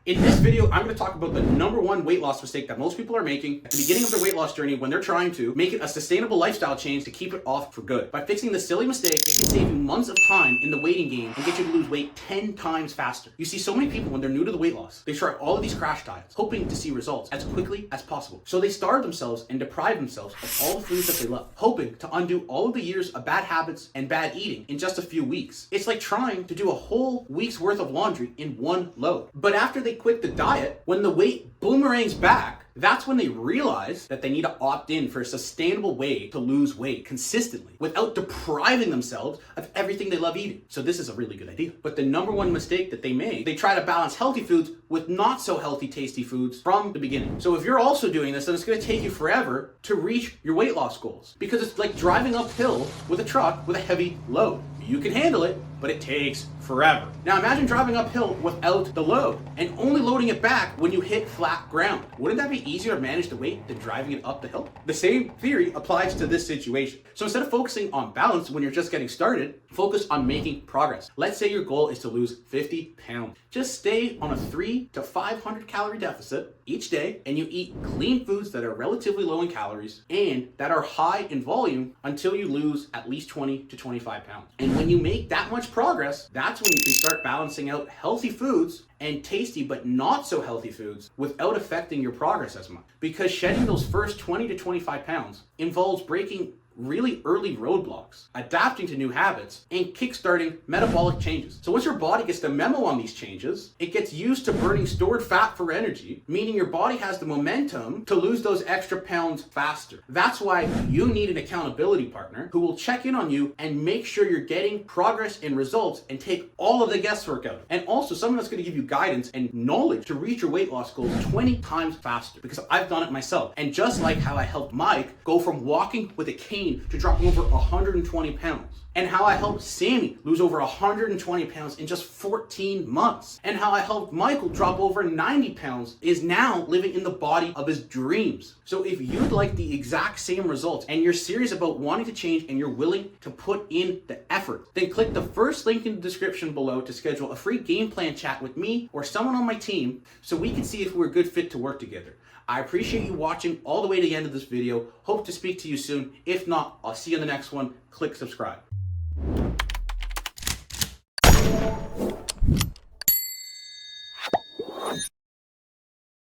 In this video, I'm going to talk about the #1 weight loss mistake that most people are making at the beginning of their weight loss journey when they're trying to make it a sustainable lifestyle change to keep it off for good. By fixing this silly mistake, it can save you months of time in the waiting game and get you to lose weight 10 times faster. You see so many people when they're new to the weight loss, they try all of these crash diets, hoping to see results as quickly as possible. So they starve themselves and deprive themselves of all the foods that they love, hoping to undo all of the years of bad habits and bad eating in just a few weeks. It's like trying to do a whole week's worth of laundry in one load. But after they quit the diet, when the weight boomerangs back, that's when they realize that they need to opt in for a sustainable way to lose weight consistently without depriving themselves of everything they love eating. So this is a really good idea. But the #1 mistake that they make, they try to balance healthy foods with not so healthy, tasty foods from the beginning. So if you're also doing this, then it's going to take you forever to reach your weight loss goals, because it's like driving uphill with a truck with a heavy load. You can handle it, but it takes forever. Now imagine driving uphill without the load and only loading it back when you hit flat ground. Wouldn't that be easier to manage the weight than driving it up the hill? The same theory applies to this situation. So instead of focusing on balance when you're just getting started, focus on making progress. Let's say your goal is to lose 50 pounds. Just stay on a 300 to 500 calorie deficit each day, and you eat clean foods that are relatively low in calories and that are high in volume until you lose at least 20 to 25 pounds. And when you make that much progress, that's when you can start balancing out healthy foods and tasty but not so healthy foods without affecting your progress as much. Because shedding those first 20 to 25 pounds involves breaking really early roadblocks, adapting to new habits, and kickstarting metabolic changes. So once your body gets the memo on these changes, it gets used to burning stored fat for energy, meaning your body has the momentum to lose those extra pounds faster. That's why you need an accountability partner who will check in on you and make sure you're getting progress and results and take all of the guesswork out. And also someone that's going to give you guidance and knowledge to reach your weight loss goals 20 times faster, because I've done it myself. And just like how I helped Mike go from walking with a cane to dropping over 120 pounds, and how I helped Sammy lose over 120 pounds in just 14 months, and how I helped Michael drop over 90 pounds, is now living in the body of his dreams. So if you'd like the exact same results and you're serious about wanting to change and you're willing to put in the effort, then click the first link in the description below to schedule a free game plan chat with me or someone on my team so we can see if we're a good fit to work together. I appreciate you watching all the way to the end of this video. Hope to speak to you soon. If not, I'll see you in the next one. Click subscribe.